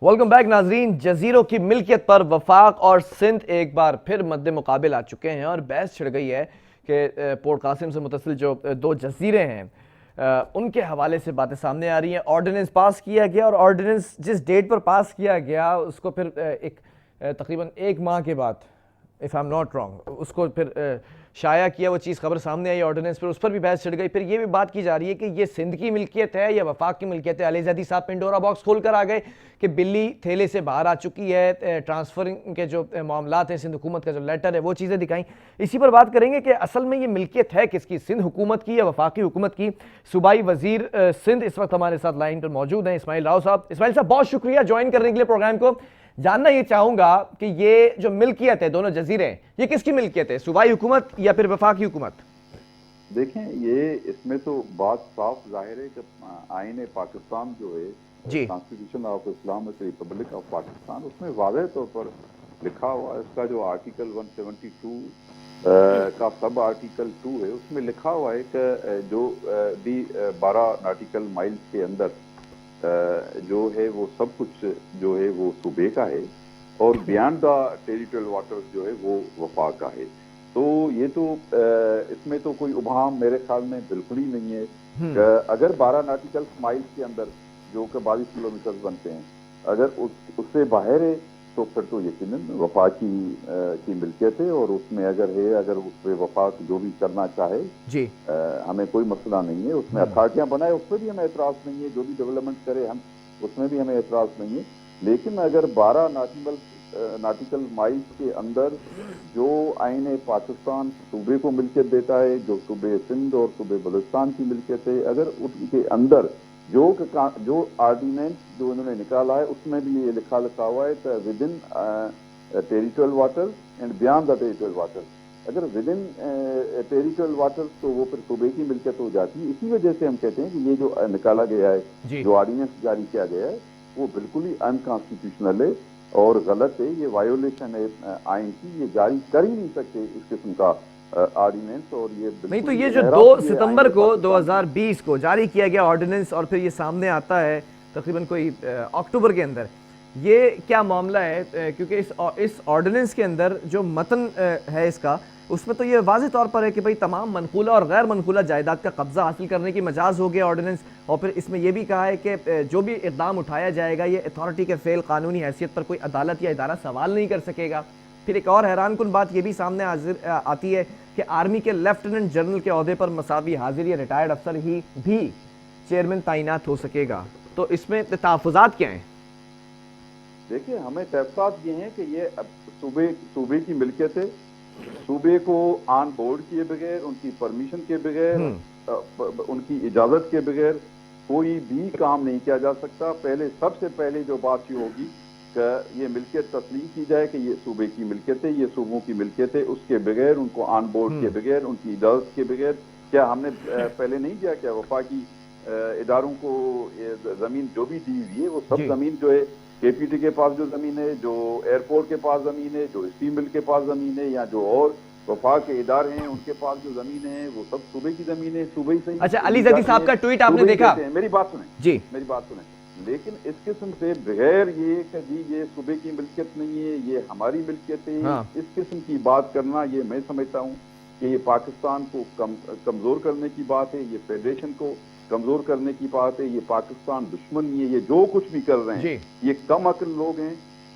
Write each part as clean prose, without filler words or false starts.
Welcome back ناظرین. جزیروں کی ملکیت پر وفاق اور سندھ ایک بار پھر مد مقابل آ چکے ہیں اور بحث چھڑ گئی ہے کہ پورٹ قاسم سے متصل جو دو جزیرے ہیں ان کے حوالے سے باتیں سامنے آ رہی ہیں. آرڈیننس پاس کیا گیا اور آرڈیننس جس ڈیٹ پر پاس کیا گیا اس کو پھر تقریباً ایک ماہ کے بعد if I'm not wrong اس کو پھر شائع کیا, وہ چیز خبر سامنے آئی آرڈیننس پر, اس پر بھی بحث چھڑ گئی. پھر یہ بھی بات کی جا رہی ہے کہ یہ سندھ کی ملکیت ہے یا وفاق کی ملکیت ہے. علی زیدی صاحب پنڈورا باکس کھول کر آ گئے کہ بلی تھیلے سے باہر آ چکی ہے. ٹرانسفرنگ کے جو معاملات ہیں, سندھ حکومت کا جو لیٹر ہے وہ چیزیں دکھائیں. اسی پر بات کریں گے کہ اصل میں یہ ملکیت ہے کس کی, سندھ حکومت کی یا وفاقی حکومت کی. صوبائی وزیر سندھ اس وقت ہمارے ساتھ لائن پر موجود ہیں, اسماعیل راؤ صاحب. اسماعیل صاحب بہت شکریہ جوائن کرنے کے لیے پروگرام کو. جاننا یہ چاہوں گا کہ یہ جو ملکیت ہے دونوں جزیرے ہیں یہ کس کی ملکیت ہے, صوبائی حکومت یا پھر وفاقی حکومت؟ دیکھیں یہ اس میں تو بات صاف ظاہر ہے کہ آئین پاکستان جو ہے constitution of Islamic Republic of Pakistan, اس میں واضح طور پر لکھا ہوا ہے. اس کا جو آرٹیکل 172 کا سب آرٹیکل 2 ہے, اس میں لکھا ہوا ہے کہ جو بھی 12 ناٹیکل مائلز کے اندر جو ہے وہ سب کچھ جو ہے وہ صوبے کا ہے اور بیانڈ دا ٹیریٹریل واٹرز جو ہے وہ وفاق کا ہے. تو یہ تو اس میں تو کوئی ابہام میرے خیال میں بالکل ہی نہیں ہے کہ اگر 12 ناٹیکل مائلز کے اندر جو کہ 22 کلومیٹر بنتے ہیں, اگر اس سے باہر ہے تو پھر تو یقیناً وفاقی کی ملکیت ہے. اور اس میں اگر ہے, اگر اس پہ وفاق جو بھی کرنا چاہے ہمیں کوئی مسئلہ نہیں ہے. اس میں اتھارٹیاں بنائے اس پہ بھی ہمیں اعتراض نہیں ہے, جو بھی ڈیولپمنٹ کرے ہم اس میں بھی ہمیں اعتراض نہیں ہے. لیکن اگر 12 ناٹیکل مائلز کے اندر جو آئین پاکستان صوبے کو ملکیت دیتا ہے, جو صوبے سندھ اور صوبے بلوچستان کی ملکیت ہے, اگر ان کے اندر جو آرڈیننس جو انہوں نے نکالا ہے اس میں بھی یہ لکھا ہوا ہے کہ within territorial water and beyond the territorial water, اگر ود ان ٹیریٹریل واٹر تو وہ پھر صوبے کی ملکیت ہو جاتی ہے. اسی وجہ سے ہم کہتے ہیں کہ یہ جو نکالا گیا ہے, جو آرڈیننس جاری کیا گیا ہے, وہ بالکل ہی انکانسٹیٹیوشنل ہے اور غلط ہے. یہ وائیولیشن ہے آئین کی, یہ جاری کر ہی نہیں سکتے اس قسم کا آرڈیننس. اور یہ نہیں تو یہ جو 2 ستمبر کو 2020 کو جاری کیا گیا آرڈیننس اور پھر یہ سامنے آتا ہے تقریباً کوئی اکتوبر کے اندر, یہ کیا معاملہ ہے؟ کیونکہ اس آرڈیننس کے اندر جو متن ہے اس کا, اس میں تو یہ واضح طور پر ہے کہ بھئی تمام منقولہ اور غیر منقولہ جائیداد کا قبضہ حاصل کرنے کی مجاز ہو گیا آرڈیننس. اور پھر اس میں یہ بھی کہا ہے کہ جو بھی اقدام اٹھایا جائے گا یہ اتھارٹی کے فعل قانونی حیثیت پر کوئی عدالت یا ادارہ سوال نہیں کر سکے گا. پھر ایک اور حیران کن بات یہ بھی سامنے آتی ہے کہ آرمی کے لیفٹیننٹ جنرل کے عہدے پر مساوی حاضر یا ریٹائرڈ افسر ہی بھی چیئرمین تعینات ہو سکے گا. تو اس میں تحفظات کیا ہیں؟ دیکھیں ہمیں تحفظات یہ ہیں کہ یہ صوبے کی ملکیت ہے. صوبے کو آن بورڈ کیے بغیر, ان کی پرمیشن کے بغیر, ان کی اجازت کے بغیر کوئی بھی کام نہیں کیا جا سکتا. سب سے پہلے جو بات یہ ہوگی کہ یہ ملکیت تسلیم کی جائے کہ یہ صوبے کی ملکیت ہے, یہ صوبوں کی ملکیت ہے. اس کے بغیر, ان کو آن بورڈ کے بغیر, ان کی اجازت کے بغیر, کیا ہم نے پہلے نہیں کیا کیا وفاقی اداروں کو زمین جو بھی دی ہوئی ہے وہ سب زمین جو ہے کے پی ٹی کے پاس جو زمین ہے, جو ایئرپورٹ کے پاس زمین ہے, جو اسٹیل مل کے پاس زمین ہے, یا جو اور وفاق کے ادارے ہیں ان کے پاس جو زمین ہے وہ سب صوبے کی زمین ہے, صوبے سے. اچھا علی زیدی صاحب کا ٹویٹ آپ نے دیکھا؟ میری بات سنیں, میری بات سنیں. لیکن اس قسم سے بغیر یہ کہ جی یہ صوبے کی ملکیت نہیں ہے, یہ ہماری ملکیت ہے, اس قسم کی بات کرنا یہ میں سمجھتا ہوں کہ یہ پاکستان کو کمزور کرنے کی بات ہے, یہ فیڈریشن کو کمزور کرنے کی بات ہے. یہ پاکستان دشمن نہیں ہے. یہ جو کچھ بھی کر رہے ہیں یہ کم عقل لوگ ہیں,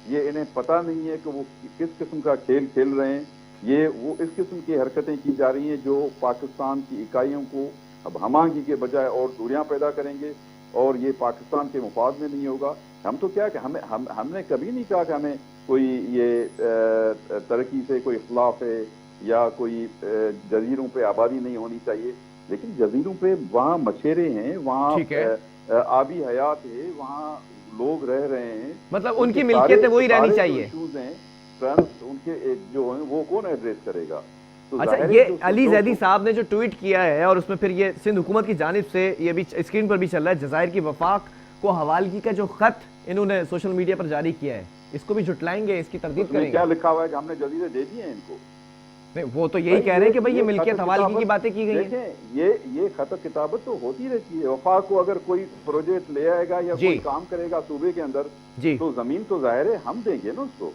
یہ انہیں پتہ نہیں ہے کہ وہ کس قسم کا کھیل کھیل رہے ہیں. وہ اس قسم کی حرکتیں کی جا رہی ہیں جو پاکستان کی اکائیوں کو اب ہم آہنگی کے بجائے اور دوریاں پیدا کریں گے, اور یہ پاکستان کے مفاد میں نہیں ہوگا. ہم تو کیا کہ ہم نے کبھی نہیں کہا کہ ہمیں کوئی یہ ترقی سے کوئی اختلاف ہے یا کوئی جزیروں پہ آبادی نہیں ہونی چاہیے. لیکن جزیروں پہ وہاں مچھیرے ہیں, وہاں آبی حیات ہے, وہاں لوگ رہ رہے ہیں, مطلب ان کی ملکیت وہی رہنی چاہیے. ان کے جو ہیں وہ کون ایڈریس کرے گا؟ اچھا یہ علی زیدی صاحب نے جو ٹویٹ کیا ہے اور اس میں پھر یہ سندھ حکومت کی جانب سے یہ بھی اسکرین پر بھی چل رہا ہے, جزائر کی وفاق کو حوالگی کا جو خط انہوں نے سوشل میڈیا پر جاری کیا ہے, اس کو بھی جھٹلائیں گے, اس کی تردید کریں گے؟ کیا لکھا ہوا ہے کہ ہم نے جزیرے دے دیے ہیں ان کو؟ نہیں وہ تو یہی کہہ رہے ہیں کہ بھئی یہ ملکیت حوالگی کی باتیں کی گئی ہیں. دیکھیں یہ خط کتابت تو ہوتی رہتی ہے. وفاق کو اگر کوئی پروجیکٹ لے آئے گا یا کوئی کام کرے گا صوبے کے اندر تو زمین تو ظاہر ہے ہم دیں گے نا اس کو,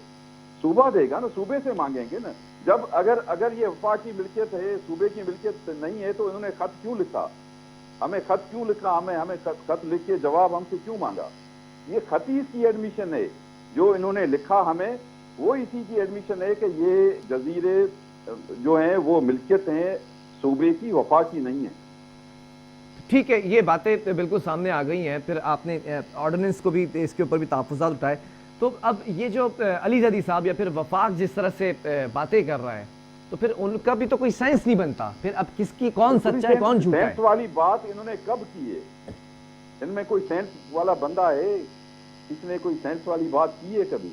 صوبہ دے گا نا, صوبے سے مانگیں گے نا. جب اگر یہ وفاق کی ملکیت ہے, صوبے کی ملکیت نہیں ہے, تو انہوں نے خط کیوں لکھا, ہمیں خط کیوں لکھا, ہمیں خط لکھ کے جواب ہم سے کیوں مانگا؟ یہ خط ہی اس کی ایڈمیشن ہے جو انہوں نے لکھا ہمیں, وہ اسی کی ایڈمیشن ہے کہ یہ جزیرے جو ہیں وہ ملکیت ہیں صوبے کی, وفاق کی نہیں ہیں. ٹھیک ہے, یہ باتیں بالکل سامنے آ گئی ہیں. پھر آپ نے آرڈیننس کو بھی اس کے اوپر بھی تحفظات اٹھائے. تو اب یہ جو علی زیدی صاحب یا پھر وفاق جس طرح سے باتیں کر رہا ہے تو پھر ان کا بھی تو کوئی سینس نہیں بنتا. پھر اب کس کی کون سچا ہے کون جھوٹا ہے؟ سینس والی بات انہوں نے کب کی ہے؟ ان میں کوئی سینس والا بندہ ہے؟ اس نے کوئی سینس والی بات کی ہے کبھی؟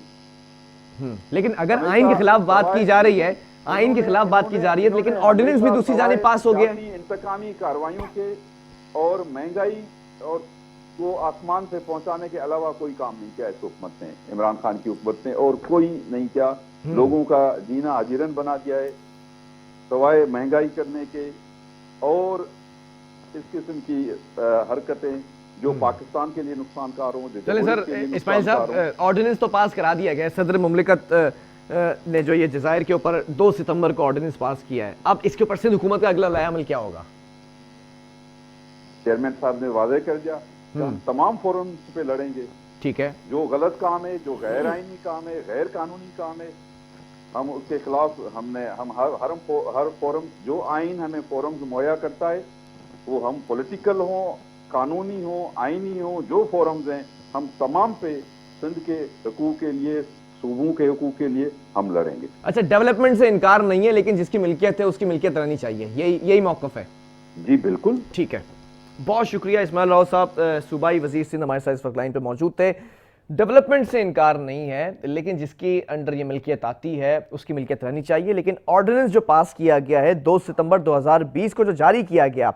لیکن اگر آئین کے خلاف بات کی جا رہی ہے, آئین کے خلاف بات کی جا رہی ہے, لیکن آرڈیننس بھی دوسری جانب پاس ہو گیا. انتقامی کارروائیوں کے اور مہنگائی اور کو آسمان سے پہنچانے کے علاوہ کوئی کام نہیں کیا اس حکومت نے, عمران خان کی حکومت نے, اور کوئی نہیں کیا. لوگوں کا جینا اجیرن بنا دیا ہے سوائے مہنگائی کرنے کے اور اس قسم کی حرکتیں جو پاکستان کے لیے نقصان کار ہوں. چلیں سر, اسماعیل صاحب آرڈیننس تو پاس کرا دیا گیا. صدر مملکت نے جو یہ جزائر کے اوپر 2 ستمبر کو آرڈیننس پاس کیا ہے, اب اس کے اوپر سندھ حکومت کا اگلا لائحہ عمل کیا ہوگا؟ چیئرمین صاحب نے واضح کر دیا کہ ہم تمام فورمز پہ لڑیں گے. ٹھیک ہے, جو غلط کام ہے, جو غیر آئینی کام ہے, غیر قانونی کام ہے, ہم اس کے خلاف ہم ہر فورم جو آئین ہمیں فورمز مہیا کرتا ہے وہ ہم پولیٹیکل ہوں, قانونی ہوں, آئینی ہوں, جو فورمز ہیں ہم تمام پہ سندھ کے حقوق کے لیے, صوبوں کے حقوق کے لیے ہم لڑیں گے. اچھا, ڈیولپمنٹ سے انکار نہیں ہے لیکن جس کی ملکیت ہے اس کی ملکیت رہنی چاہیے, یہی موقف ہے؟ جی بالکل. ٹھیک ہے, بہت شکریہ. اسماعیل راؤ صاحب صوبائی وزیر سندھ ہمارے ساتھ اس وقت لائن پہ موجود تھے. ڈیولپمنٹ سے انکار نہیں ہے لیکن جس کی انڈر یہ ملکیت آتی ہے اس کی ملکیت رہنی چاہیے. لیکن آرڈیننس جو پاس کیا گیا ہے 2 ستمبر 2020 کو جو جاری کیا گیا,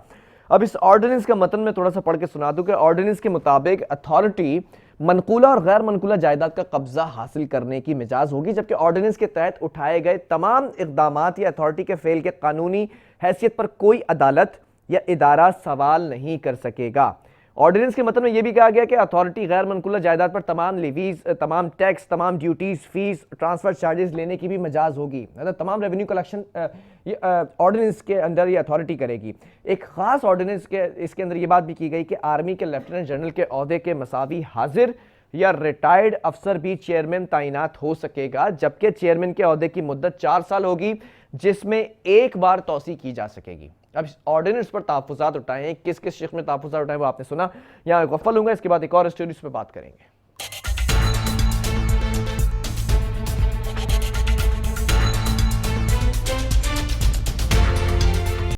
اب اس آرڈیننس کا متن میں تھوڑا سا پڑھ کے سنا دوں کہ آرڈیننس کے مطابق اتھارٹی منقولہ اور غیر منقولہ جائیداد کا قبضہ حاصل کرنے کی مجاز ہوگی, جبکہ آرڈیننس کے تحت اٹھائے گئے تمام اقدامات یا اتھارٹی کے فعل کے قانونی حیثیت پر کوئی عدالت یا ادارہ سوال نہیں کر سکے گا. آرڈیننس کے متن میں یہ بھی کہا گیا کہ اتھارٹی غیر منقولہ جائیداد پر تمام لیویز, تمام ٹیکس, تمام ڈیوٹیز, فیس, ٹرانسفر چارجز لینے کی بھی مجاز ہوگی. مطلب تمام ریونیو کلیکشن آرڈیننس کے اندر یہ اتھارٹی کرے گی. ایک خاص آرڈیننس کے اس کے اندر یہ بات بھی کی گئی کہ آرمی کے لیفٹیننٹ جنرل کے عہدے کے مساوی حاضر یا ریٹائرڈ افسر بھی چیئرمین تعینات ہو سکے گا, جبکہ چیئرمین کے عہدے کی مدت 4 سال ہوگی جس میں ایک بار توسیع کی جا سکے گی. اب آرڈیننس پر تحفظات اٹھائے ہیں, کس کس شق میں تحفظات اٹھائے وہ آپ نے سنا. یہاں غفل ہوں گا, اس کے بعد ایک اور اسٹوری اس پہ بات کریں گے.